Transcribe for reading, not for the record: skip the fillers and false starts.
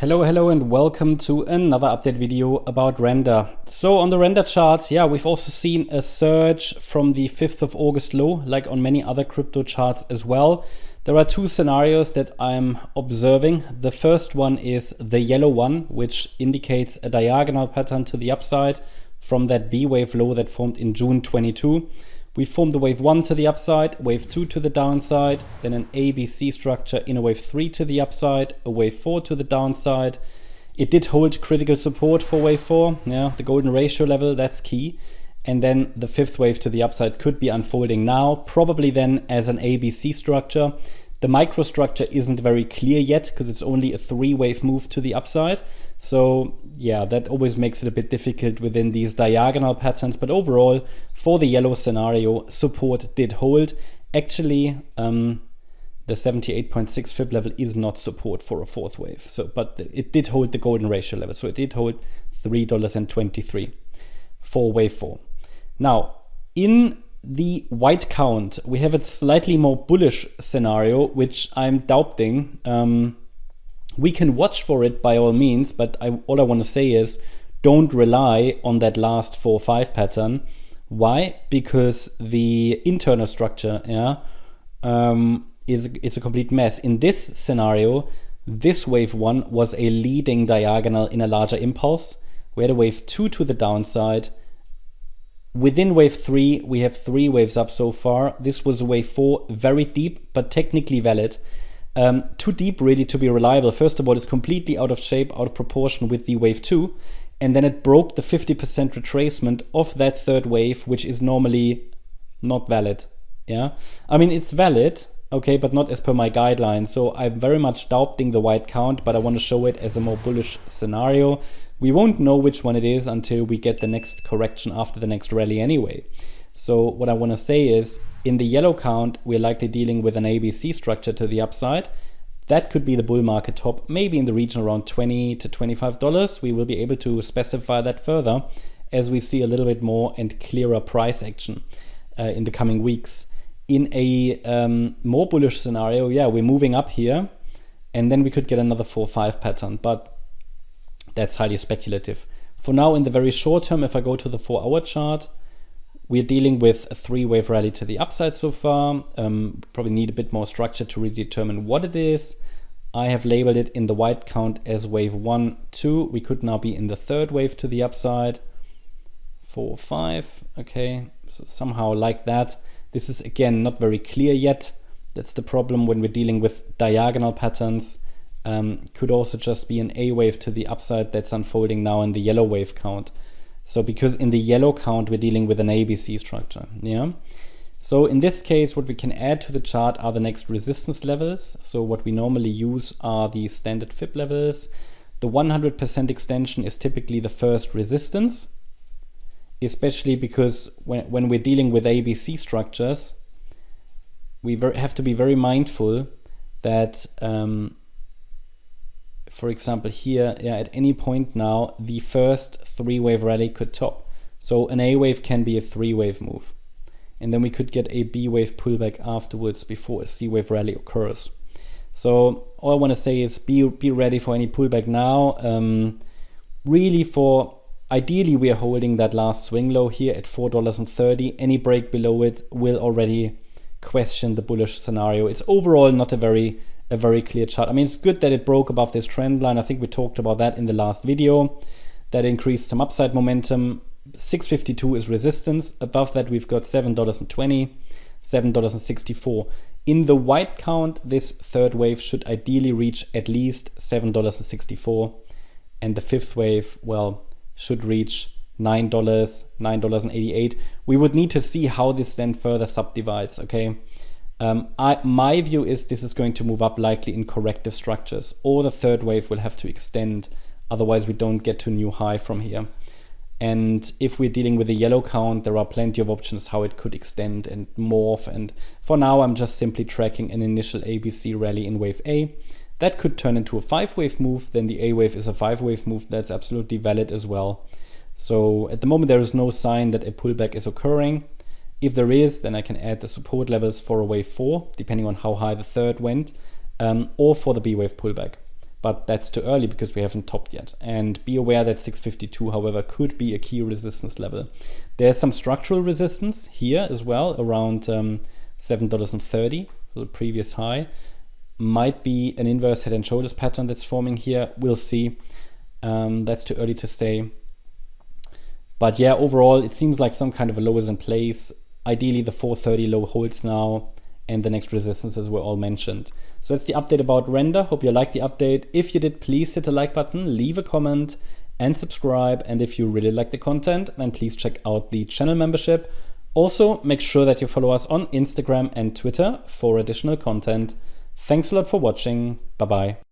Hello and welcome to another update video about render. So on the render charts, we've also seen a surge from the 5th of August low, like on many other crypto charts as well. There are two scenarios that I'm observing. The first one is the yellow one, which indicates a diagonal pattern to the upside from that B wave low that formed in June 22. We formed the wave 1 to the upside, wave 2 to the downside, then an ABC structure in a wave 3 to the upside, a wave 4 to the downside. It did hold critical support for wave 4, the golden ratio level, that's key. And then the fifth wave to the upside could be unfolding now, probably then as an ABC structure. The microstructure isn't very clear yet because it's only a 3-wave move to the upside. So that always makes it a bit difficult within these diagonal patterns. But overall, for the yellow scenario, support did hold. Actually, the 78.6 fib level is not support for a fourth wave. But it did hold the golden ratio level. So it did hold $3.23 for wave 4. Now, in the white count, we have a slightly more bullish scenario, which I'm doubting. We can watch for it by all means, but all I want to say is don't rely on that last 4-5 pattern. Why? Because the internal structure is a complete mess. In this scenario, this wave 1 was a leading diagonal in a larger impulse. We had a wave 2 to the downside. Within wave 3, we have 3 waves up so far. This was wave 4, very deep, but technically valid. Too deep really to be reliable. First of all, it's completely out of shape, out of proportion with the wave 2. And then it broke the 50% retracement of that third wave, which is normally not valid. I mean, it's valid, okay, but not as per my guidelines. So I'm very much doubting the white count, but I want to show it as a more bullish scenario. We won't know which one it is until we get the next correction after the next rally anyway. So what I want to say is, in the yellow count, we're likely dealing with an ABC structure to the upside. That could be the bull market top, maybe in the region around $20 to $25. We will be able to specify that further as we see a little bit more and clearer price action in the coming weeks. In a more bullish scenario, we're moving up here, and then we could get another 4-5 pattern, but that's highly speculative. For now, in the very short term, if I go to the 4-hour chart, we're dealing with a 3-wave rally to the upside so far. Probably need a bit more structure to really determine what it is. I have labeled it in the white count as wave 1, 2. We could now be in the 3rd wave to the upside. 4, 5, okay, so somehow like that. This is again not very clear yet. That's the problem when we're dealing with diagonal patterns. Could also just be an A wave to the upside that's unfolding now in the yellow wave count. So because in the yellow count, we're dealing with an ABC structure, So in this case, what we can add to the chart are the next resistance levels. So what we normally use are the standard fib levels. The 100% extension is typically the first resistance, especially because when we're dealing with ABC structures, we have to be very mindful that, for example, here, at any point now, the first 3-wave rally could top. So an A wave can be a 3-wave move. And then we could get a B wave pullback afterwards before a C wave rally occurs. So all I want to say is be ready for any pullback now. Ideally, we are holding that last swing low here at $4.30. Any break below it will already question the bullish scenario. It's overall not a very clear chart. I mean, it's good that it broke above this trend line. I think we talked about that in the last video. That increased some upside momentum. 652 is resistance. Above that, we've got $7.20, $7.64. In the white count, this 3rd wave should ideally reach at least $7.64. And the 5th wave, should reach $9, $9.88. We would need to see how this then further subdivides, okay? My view is this is going to move up likely in corrective structures, or the 3rd wave will have to extend. Otherwise, we don't get to a new high from here. And if we're dealing with a yellow count, there are plenty of options how it could extend and morph. And for now, I'm just simply tracking an initial ABC rally in wave A. That could turn into a 5-wave move. Then the A wave is a 5-wave move. That's absolutely valid as well. So at the moment, there is no sign that a pullback is occurring. If there is, then I can add the support levels for a wave 4, depending on how high the 3rd went, or for the B wave pullback. but that's too early because we haven't topped yet. And be aware that 652, however, could be a key resistance level. There's some structural resistance here as well, around $7.30, the previous high. Might be an inverse head and shoulders pattern that's forming here. We'll see. That's too early to say. But yeah, overall, it seems like some kind of a low is in place. Ideally, the 430 low holds now, and the next resistances were all mentioned. So that's the update about Render. Hope you liked the update. If you did, please hit the like button, leave a comment, and subscribe. And if you really like the content, then please check out the channel membership. Also, make sure that you follow us on Instagram and Twitter for additional content. Thanks a lot for watching. Bye-bye.